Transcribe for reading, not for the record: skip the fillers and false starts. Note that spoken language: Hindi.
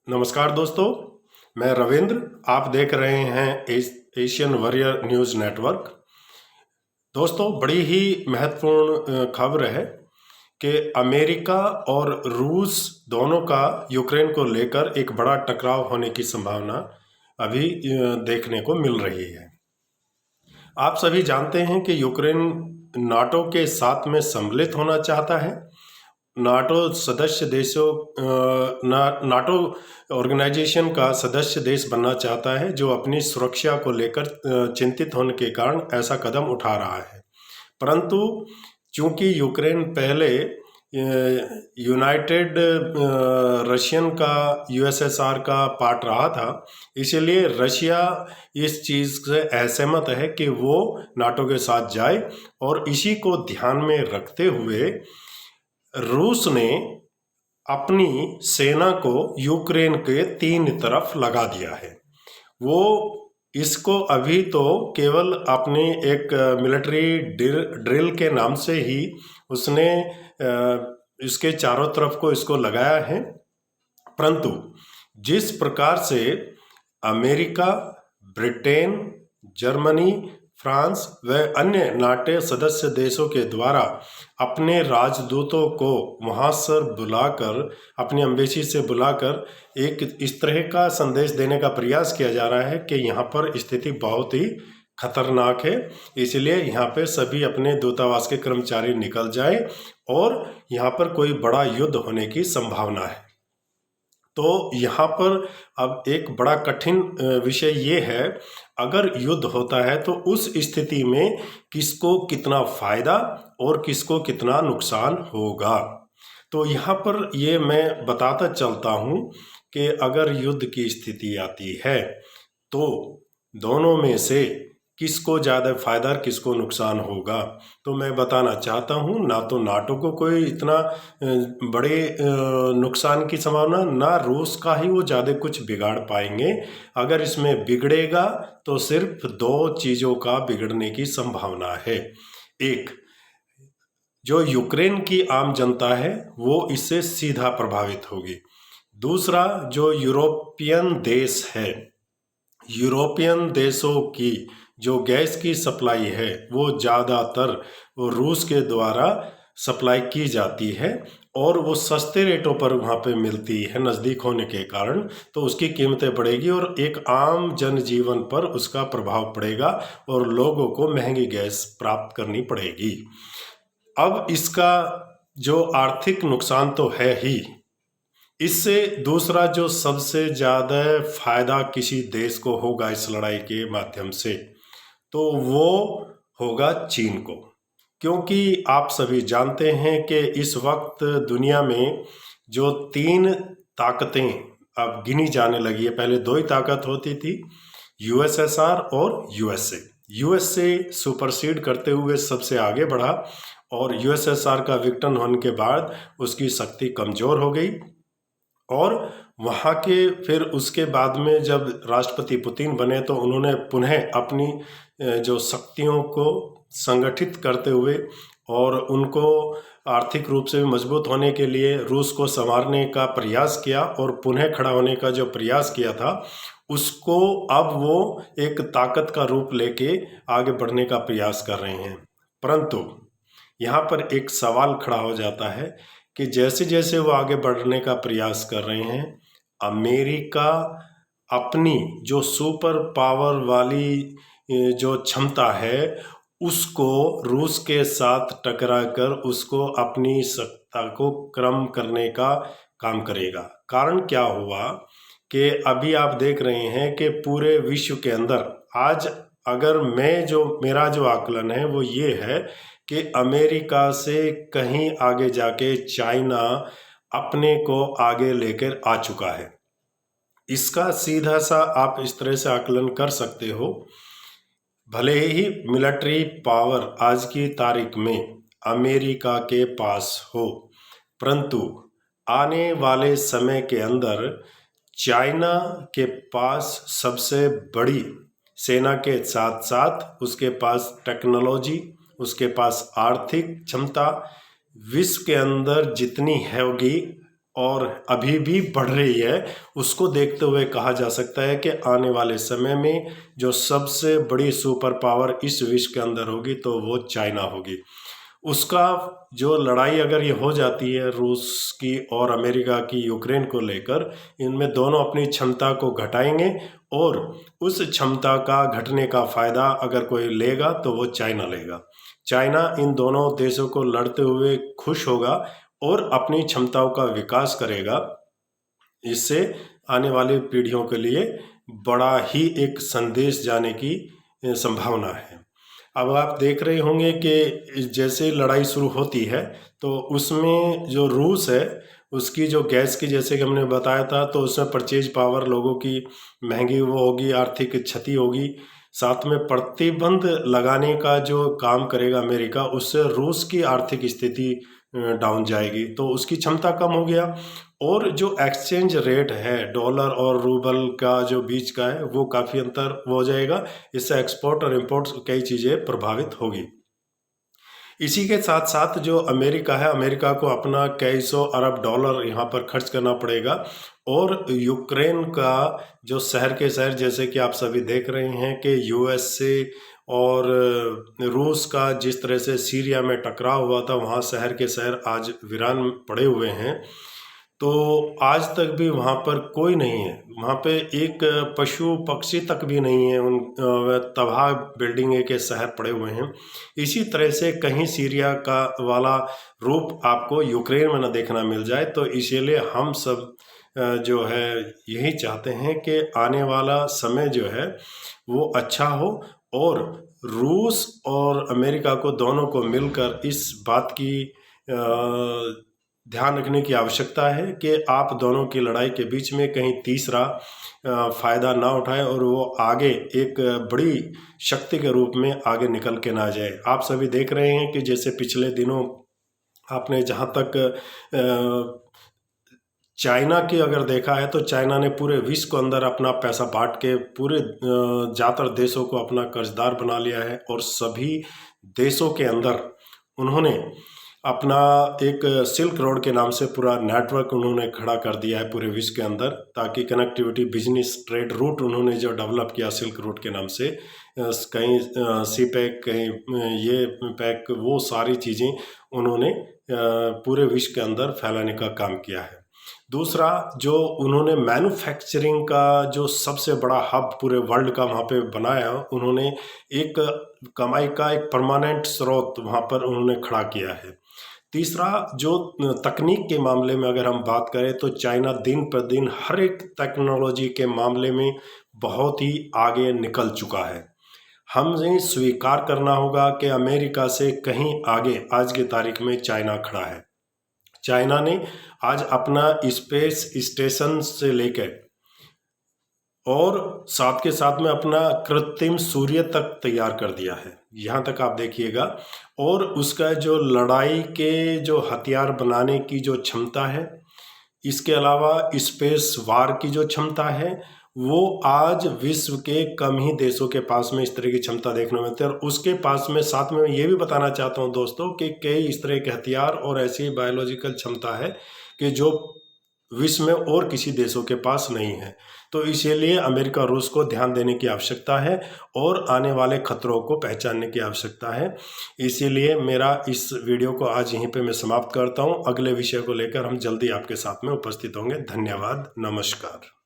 नमस्कार दोस्तों, मैं रविंद्र। आप देख रहे हैं एशियन वॉरियर न्यूज़ नेटवर्क। दोस्तों, बड़ी ही महत्वपूर्ण खबर है कि अमेरिका और रूस दोनों का यूक्रेन को लेकर एक बड़ा टकराव होने की संभावना अभी देखने को मिल रही है। आप सभी जानते हैं कि यूक्रेन नाटो के साथ में सम्मिलित होना चाहता है। नाटो सदस्य देशों नाटो ऑर्गेनाइजेशन का सदस्य देश बनना चाहता है, जो अपनी सुरक्षा को लेकर चिंतित होने के कारण ऐसा कदम उठा रहा है। परंतु चूंकि यूक्रेन पहले यूनाइटेड रशियन का यूएसएसआर का पार्ट रहा था, इसलिए रशिया इस चीज़ से असहमत है कि वो नाटो के साथ जाए। और इसी को ध्यान में रखते हुए रूस ने अपनी सेना को यूक्रेन के 3 तरफ लगा दिया है। वो इसको अभी तो केवल अपने एक मिलिट्री ड्रिल के नाम से ही उसने इसके चारों तरफ को इसको लगाया है। परंतु जिस प्रकार से अमेरिका, ब्रिटेन, जर्मनी, फ्रांस व अन्य नाटो सदस्य देशों के द्वारा अपने राजदूतों को वहाँ से बुलाकर, अपनी एम्बेसी से बुलाकर एक इस तरह का संदेश देने का प्रयास किया जा रहा है कि यहाँ पर स्थिति बहुत ही खतरनाक है, इसलिए यहाँ पे सभी अपने दूतावास के कर्मचारी निकल जाए और यहाँ पर कोई बड़ा युद्ध होने की संभावना है। तो यहाँ पर अब एक बड़ा कठिन विषय ये है, अगर युद्ध होता है तो उस स्थिति में किसको कितना फायदा और किसको कितना नुकसान होगा। तो यहाँ पर ये मैं बताता चलता हूँ कि अगर युद्ध की स्थिति आती है तो दोनों में से किसको ज़्यादा फायदा और किसको नुकसान होगा। तो मैं बताना चाहता हूँ, ना तो नाटो को कोई इतना बड़े नुकसान की संभावना, ना रूस का ही वो ज़्यादा कुछ बिगाड़ पाएंगे। अगर इसमें बिगड़ेगा तो सिर्फ 2 चीज़ों का बिगड़ने की संभावना है। एक, जो यूक्रेन की आम जनता है वो इससे सीधा प्रभावित होगी। दूसरा, जो यूरोपियन देश है, यूरोपियन देशों की जो गैस की सप्लाई है वो ज़्यादातर वो रूस के द्वारा सप्लाई की जाती है और वो सस्ते रेटों पर वहाँ पे मिलती है नज़दीक होने के कारण, तो उसकी कीमतें बढ़ेगी और एक आम जनजीवन पर उसका प्रभाव पड़ेगा और लोगों को महंगी गैस प्राप्त करनी पड़ेगी। अब इसका जो आर्थिक नुकसान तो है ही, इससे दूसरा जो सबसे ज़्यादा फायदा किसी देश को होगा इस लड़ाई के माध्यम से, तो वो होगा चीन को। क्योंकि आप सभी जानते हैं कि इस वक्त दुनिया में जो 3 ताकतें अब गिनी जाने लगी है, पहले 2 ही ताकत होती थी, यूएसएसआर और यूएसए। यूएसए सुपरसीड करते हुए सबसे आगे बढ़ा और यूएसएसआर का विघटन होने के बाद उसकी शक्ति कमज़ोर हो गई और वहाँ के फिर उसके बाद में जब राष्ट्रपति पुतिन बने तो उन्होंने पुनः अपनी जो शक्तियों को संगठित करते हुए और उनको आर्थिक रूप से भी मजबूत होने के लिए रूस को संवारने का प्रयास किया और पुनः खड़ा होने का जो प्रयास किया था उसको अब वो एक ताकत का रूप लेके आगे बढ़ने का प्रयास कर रहे हैं। परंतु यहाँ पर एक सवाल खड़ा हो जाता है कि जैसे जैसे वो आगे बढ़ने का प्रयास कर रहे हैं, अमेरिका अपनी जो सुपर पावर वाली जो क्षमता है उसको रूस के साथ टकरा कर उसको अपनी सत्ता को कम करने का काम करेगा। कारण क्या हुआ कि अभी आप देख रहे हैं कि पूरे विश्व के अंदर आज, अगर मेरा जो आकलन है वो ये है कि अमेरिका से कहीं आगे जाके चाइना अपने को आगे लेकर आ चुका है। इसका सीधा सा आप इस तरह से आकलन कर सकते हो, भले ही मिलिट्री पावर आज की तारीख में अमेरिका के पास हो, परंतु आने वाले समय के अंदर चाइना के पास सबसे बड़ी सेना के साथ साथ उसके पास टेक्नोलॉजी, उसके पास आर्थिक क्षमता विश्व के अंदर जितनी होगी और अभी भी बढ़ रही है, उसको देखते हुए कहा जा सकता है कि आने वाले समय में जो सबसे बड़ी सुपर पावर इस विश्व के अंदर होगी तो वो चाइना होगी। उसका जो लड़ाई अगर ये हो जाती है रूस की और अमेरिका की यूक्रेन को लेकर, इनमें दोनों अपनी क्षमता को घटाएंगे और उस क्षमता का घटने का फ़ायदा अगर कोई लेगा तो वो चाइना लेगा। चाइना इन दोनों देशों को लड़ते हुए खुश होगा और अपनी क्षमताओं का विकास करेगा। इससे आने वाली पीढ़ियों के लिए बड़ा ही एक संदेश जाने की संभावना है। अब आप देख रहे होंगे कि जैसे लड़ाई शुरू होती है तो उसमें जो रूस है उसकी जो गैस की, जैसे कि हमने बताया था, तो उसमें परचेज पावर लोगों की महंगी वो होगी, आर्थिक क्षति होगी। साथ में प्रतिबंध लगाने का जो काम करेगा अमेरिका, उससे रूस की आर्थिक स्थिति डाउन जाएगी, तो उसकी क्षमता कम हो गया। और जो एक्सचेंज रेट है डॉलर और रूबल का जो बीच का है वो काफ़ी अंतर हो जाएगा। इससे एक्सपोर्ट और इंपोर्ट कई चीज़ें प्रभावित होगी। इसी के साथ साथ जो अमेरिका है, अमेरिका को अपना कई सौ अरब डॉलर यहाँ पर खर्च करना पड़ेगा। और यूक्रेन का जो शहर के शहर, जैसे कि आप सभी देख रहे हैं कि यूएसए और रूस का जिस तरह से सीरिया में टकराव हुआ था, वहाँ शहर के शहर आज वीरान पड़े हुए हैं। तो आज तक भी वहाँ पर कोई नहीं है, वहाँ पे एक पशु पक्षी तक भी नहीं है, उन तबाह बिल्डिंग के शहर पड़े हुए हैं। इसी तरह से कहीं सीरिया का वाला रूप आपको यूक्रेन में न देखना मिल जाए। तो इसीलिए हम सब जो है यही चाहते हैं कि आने वाला समय जो है वो अच्छा हो और रूस और अमेरिका को दोनों को मिलकर इस बात की ध्यान रखने की आवश्यकता है कि आप दोनों की लड़ाई के बीच में कहीं तीसरा फ़ायदा ना उठाए और वो आगे एक बड़ी शक्ति के रूप में आगे निकल के ना जाए। आप सभी देख रहे हैं कि जैसे पिछले दिनों आपने जहाँ तक चाइना की अगर देखा है तो चाइना ने पूरे विश्व को अंदर अपना पैसा बांट के पूरे ज़्यादातर देशों को अपना कर्जदार बना लिया है और सभी देशों के अंदर उन्होंने अपना एक सिल्क रोड के नाम से पूरा नेटवर्क उन्होंने खड़ा कर दिया है पूरे विश्व के अंदर, ताकि कनेक्टिविटी बिजनेस ट्रेड रूट उन्होंने जो डेवलप किया सिल्क रोड के नाम से, कहीं सी पैक, कहीं ये पैक, वो सारी चीज़ें उन्होंने पूरे विश्व के अंदर फैलाने का काम किया है। दूसरा, जो उन्होंने मैन्युफैक्चरिंग का जो सबसे बड़ा हब पूरे वर्ल्ड का वहाँ पे बनाया, उन्होंने एक कमाई का एक परमानेंट स्रोत वहाँ पर उन्होंने खड़ा किया है। तीसरा, जो तकनीक के मामले में अगर हम बात करें तो चाइना दिन पर दिन हर एक टेक्नोलॉजी के मामले में बहुत ही आगे निकल चुका है। हमें स्वीकार करना होगा कि अमेरिका से कहीं आगे आज की तारीख में चाइना खड़ा है। चाइना ने आज अपना स्पेस स्टेशन से लेकर और साथ के साथ में अपना कृत्रिम सूर्य तक तैयार कर दिया है, यहाँ तक आप देखिएगा। और उसका जो लड़ाई के जो हथियार बनाने की जो क्षमता है, इसके अलावा स्पेस वार की जो क्षमता है, वो आज विश्व के कम ही देशों के पास में इस तरह की क्षमता देखने को मिलती है। और उसके पास में साथ में ये भी बताना चाहता हूँ दोस्तों कि कई इस तरह के हथियार और ऐसी बायोलॉजिकल क्षमता है कि जो विश्व में और किसी देशों के पास नहीं है। तो इसीलिए अमेरिका रूस को ध्यान देने की आवश्यकता है और आने वाले खतरों को पहचानने की आवश्यकता है। इसीलिए मेरा इस वीडियो को आज यहीं पे मैं समाप्त करता हूँ। अगले विषय को लेकर हम जल्दी आपके साथ में उपस्थित होंगे। धन्यवाद, नमस्कार।